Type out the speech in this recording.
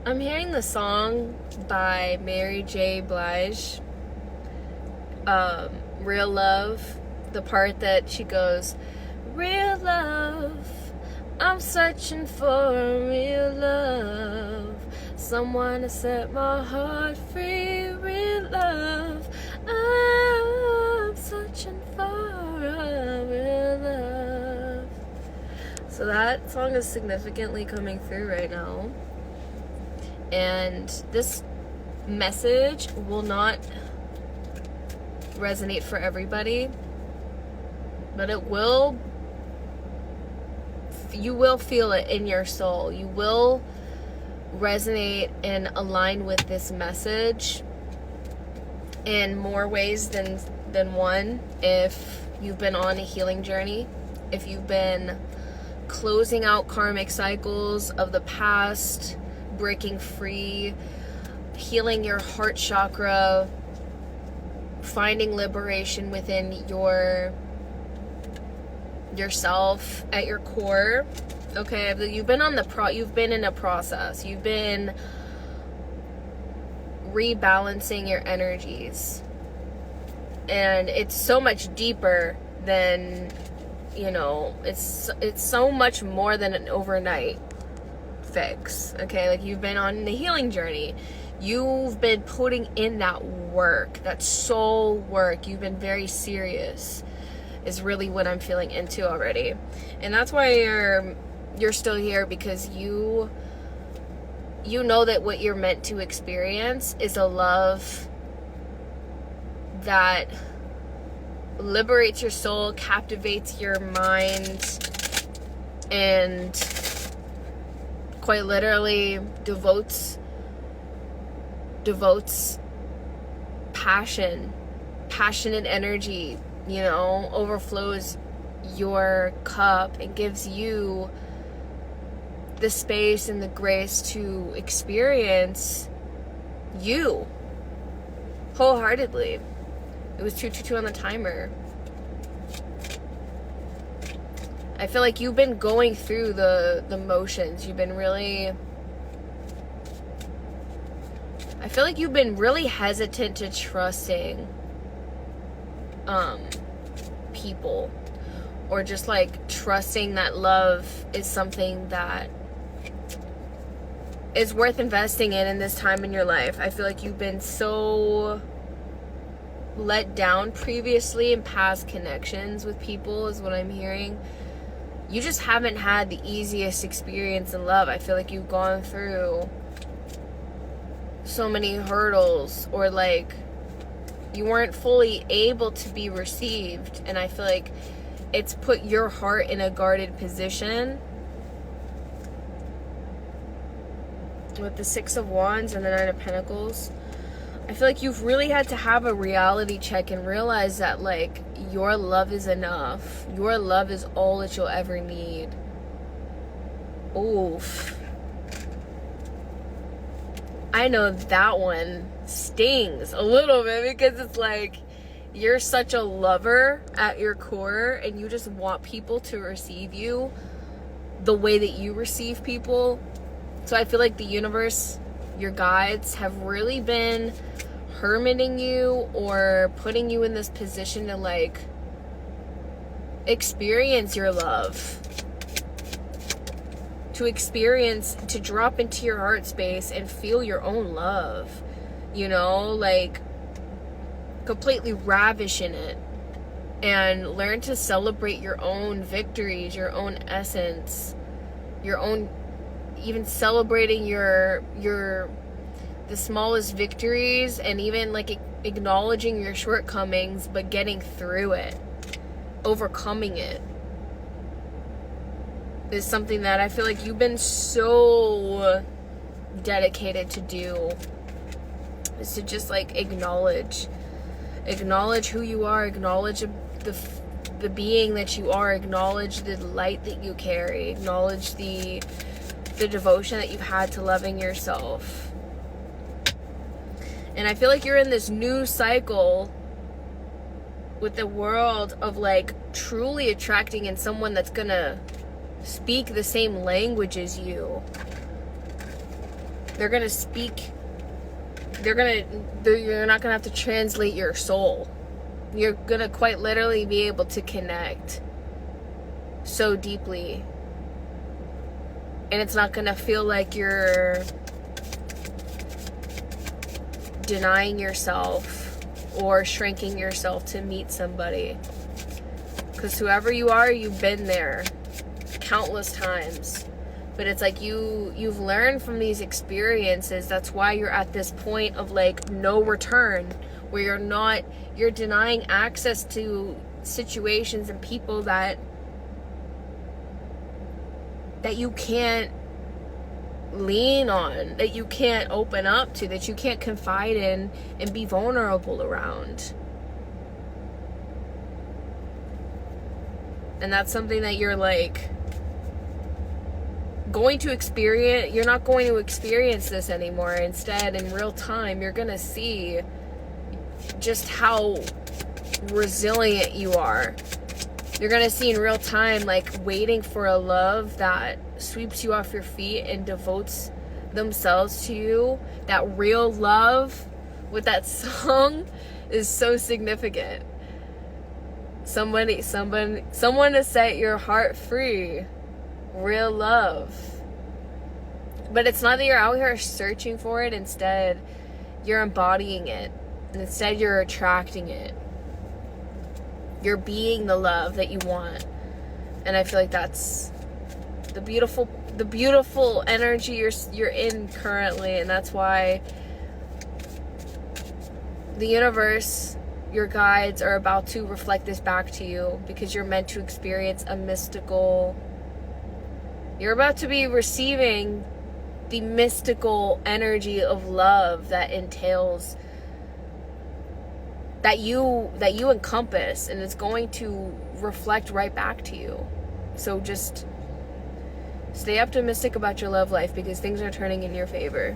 I'm hearing the song by Mary J. Blige, Real Love, the part that she goes, real love, I'm searching for real love, someone to set my heart free, real love, I'm searching for a real love. So that song is significantly coming through right now. And this message will not resonate for everybody, but it will, you will feel it in your soul. You will resonate and align with this message in more ways than one. If you've been on a healing journey, if you've been closing out karmic cycles of the past, breaking free, healing your heart chakra, finding liberation within yourself at your core. Okay, you've been you've been in a process. You've been rebalancing your energies, and it's so much deeper than, it's so much more than an overnight fix. Okay, like, you've been on the healing journey. You've been putting in that work, that soul work. You've been very serious, is really what I'm feeling into already. And that's why you're still here, because you know that what you're meant to experience is a love that liberates your soul, captivates your mind, and quite literally devotes passionate energy, overflows your cup and gives you the space and the grace to experience you wholeheartedly. It was 222 on the timer. I feel like you've been going through the motions. You've been really, I feel like you've been really hesitant to trusting people, or just like trusting that love is something that is worth investing in this time in your life. I feel like you've been so let down previously in past connections with people, is what I'm hearing. You just haven't had the easiest experience in love. I feel like you've gone through so many hurdles, or like you weren't fully able to be received, and I feel like it's put your heart in a guarded position. With the 6 of Wands and the 9 of Pentacles, I feel like you've really had to have a reality check and realize that, like, your love is enough. Your love is all that you'll ever need. Oof. I know that one stings a little bit, because it's like, you're such a lover at your core, and you just want people to receive you the way that you receive people. So I feel like the universe, your guides, have really been hermiting you, or putting you in this position to, like, experience your love, to drop into your heart space and feel your own love, like completely ravish in it, and learn to celebrate your own victories, your own essence, your own, even celebrating the smallest victories, and even like acknowledging your shortcomings, but getting through it, overcoming it, is something that I feel like you've been so dedicated to do, is to just like acknowledge who you are, acknowledge the being that you are, acknowledge the light that you carry, acknowledge the devotion that you've had to loving yourself. And I feel like you're in this new cycle with the world of like truly attracting in someone that's gonna speak the same language as you. They're gonna speak. You're not gonna have to translate your soul. You're gonna quite literally be able to connect so deeply. And it's not gonna feel like you're denying yourself or shrinking yourself to meet somebody. Because whoever you are, you've been there countless times. But it's like you've learned from these experiences. That's why you're at this point of like no return, where you're denying access to situations and people that you can't lean on, that you can't open up to, that you can't confide in and be vulnerable around. And that's something that you're like going to experience. You're not going to experience this anymore. Instead, in real time, you're gonna see just how resilient you are. You're gonna see in real time, like, waiting for a love that sweeps you off your feet and devotes themselves to you. That real love with that song is so significant. Someone to set your heart free. Real love. But it's not that you're out here searching for it. Instead, you're embodying it. And instead, you're attracting it. You're being the love that you want. And I feel like that's the beautiful energy you're in currently. And that's why the universe, your guides, are about to reflect this back to you, because you're meant to experience you're about to be receiving the mystical energy of love that entails, that you encompass, and it's going to reflect right back to you. So just stay optimistic about your love life, because things are turning in your favor.